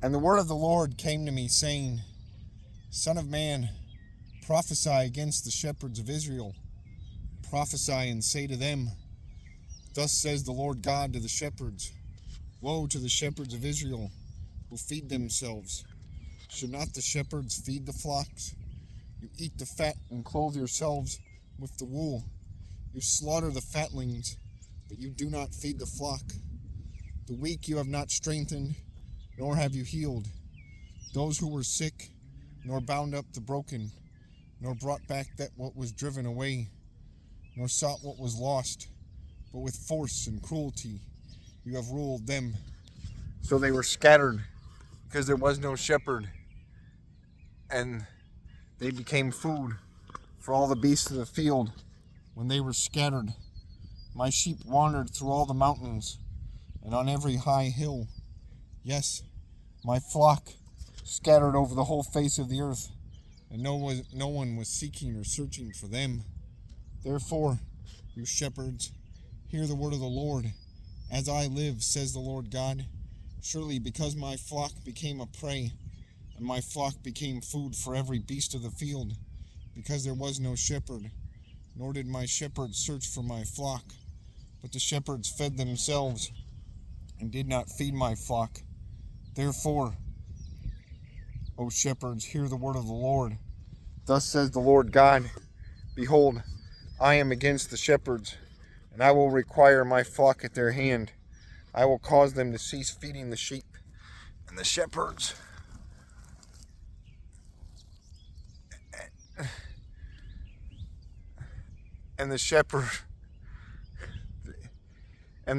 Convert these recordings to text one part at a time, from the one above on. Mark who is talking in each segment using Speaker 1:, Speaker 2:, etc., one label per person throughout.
Speaker 1: And the word of the Lord came to me, saying, Son of man, prophesy against the shepherds of Israel. Prophesy and say to them, Thus says the Lord God to the shepherds, Woe to the shepherds of Israel, who feed themselves. Should not the shepherds feed the flocks? You eat the fat and clothe yourselves with the wool. You slaughter the fatlings, but you do not feed the flock. The weak you have not strengthened, nor have you healed those who were sick, nor bound up the broken, nor brought back that what was driven away, nor sought what was lost, but with force and cruelty you have ruled them. So they were scattered, because there was no shepherd, and they became food for all the beasts of the field when they were scattered. My sheep wandered through all the mountains and on every high hill. Yes, my flock scattered over the whole face of the earth, and no one was seeking or searching for them. Therefore, you shepherds, hear the word of the Lord. As I live, says the Lord God, surely because my flock became a prey, and my flock became food for every beast of the field, because there was no shepherd, nor did my shepherds search for my flock, but the shepherds fed themselves, and did not feed my flock. Therefore, O shepherds, hear the word of the Lord. Thus says the Lord God, Behold, I am against the shepherds, and I will require my flock at their hand. I will cause them to cease feeding the sheep, and the shepherds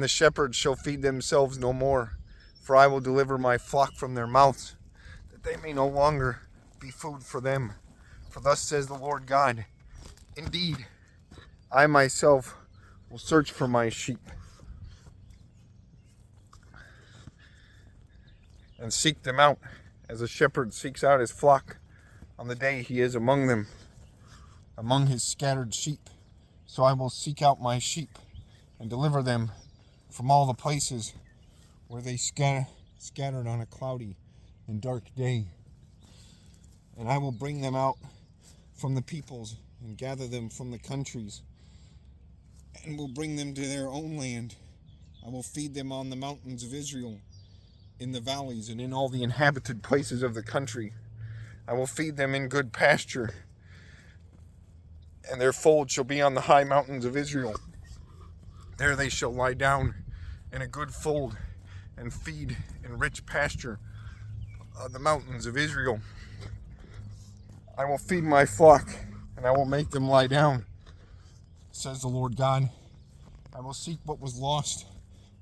Speaker 1: the shepherds shall feed themselves no more, for I will deliver my flock from their mouths, that they may no longer be food for them. For thus says the Lord God, Indeed, I myself will search for my sheep, and seek them out, as a shepherd seeks out his flock on the day he is among them, among his scattered sheep. So I will seek out my sheep, and deliver them from all the places where they scattered on a cloudy and dark day. And I will bring them out from the peoples, and gather them from the countries, and will bring them to their own land. I will feed them on the mountains of Israel, in the valleys, and in all the inhabited places of the country. I will feed them in good pasture, and their fold shall be on the high mountains of Israel. There they shall lie down in a good fold, and feed in rich pasture on the mountains of Israel. I will feed my flock, and I will make them lie down, says the Lord God. I will seek what was lost,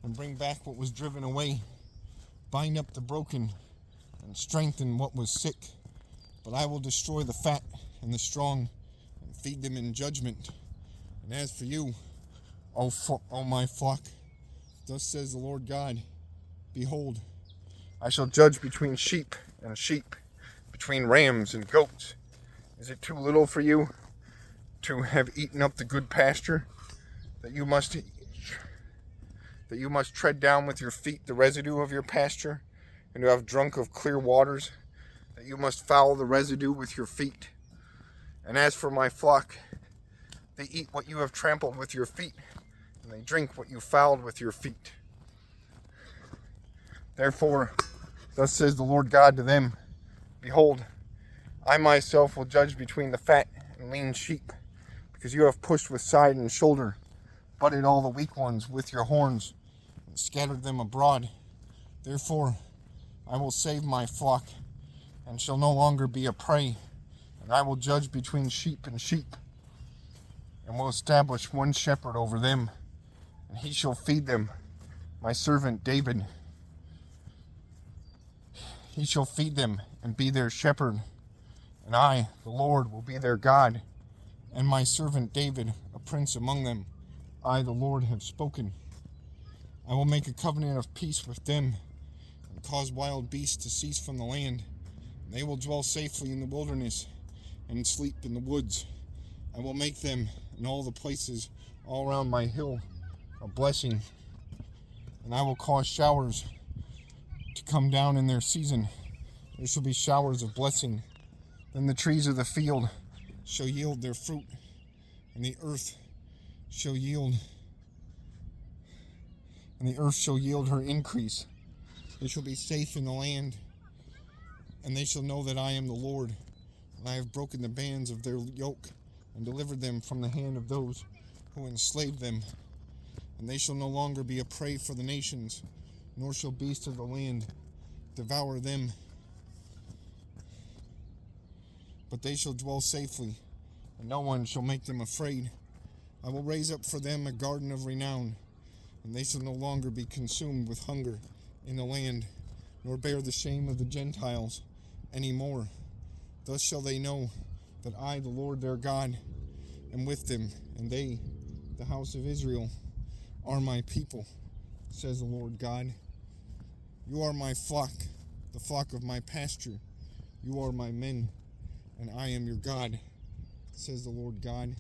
Speaker 1: and bring back what was driven away, bind up the broken, and strengthen what was sick. But I will destroy the fat and the strong, and feed them in judgment. And as for you, O my flock, thus says the Lord God, Behold, I shall judge between sheep and sheep, between rams and goats. Is it too little for you to have eaten up the good pasture, that you must tread down with your feet the residue of your pasture, and to have drunk of clear waters, that you must foul the residue with your feet? And as for my flock, they eat what you have trampled with your feet, and they drink what you fouled with your feet. Therefore, thus says the Lord God to them, Behold, I myself will judge between the fat and lean sheep, because you have pushed with side and shoulder, butted all the weak ones with your horns, and scattered them abroad. Therefore, I will save my flock, and shall no longer be a prey, and I will judge between sheep and sheep, and will establish one shepherd over them, and he shall feed them, my servant David. He shall feed them and be their shepherd, and I, the Lord, will be their God, and my servant David, a prince among them. I, the Lord, have spoken. I will make a covenant of peace with them, and cause wild beasts to cease from the land. They will dwell safely in the wilderness, and sleep in the woods. I will make them and all the places all around my hill a blessing, and I will cause showers to come down in their season. There shall be showers of blessing. Then the trees of the field shall yield their fruit, and the earth shall yield her increase. They shall be safe in the land, and they shall know that I am the Lord, and I have broken the bands of their yoke, and delivered them from the hand of those who enslaved them. And they shall no longer be a prey for the nations, nor shall beasts of the land devour them. But they shall dwell safely, and no one shall make them afraid. I will raise up for them a garden of renown, and they shall no longer be consumed with hunger in the land, nor bear the shame of the Gentiles any more. Thus shall they know that I, the Lord their God, am with them, and they, the house of Israel, are my people, says the Lord God. You are my flock, the flock of my pasture. You are my men, and I am your God, says the Lord God.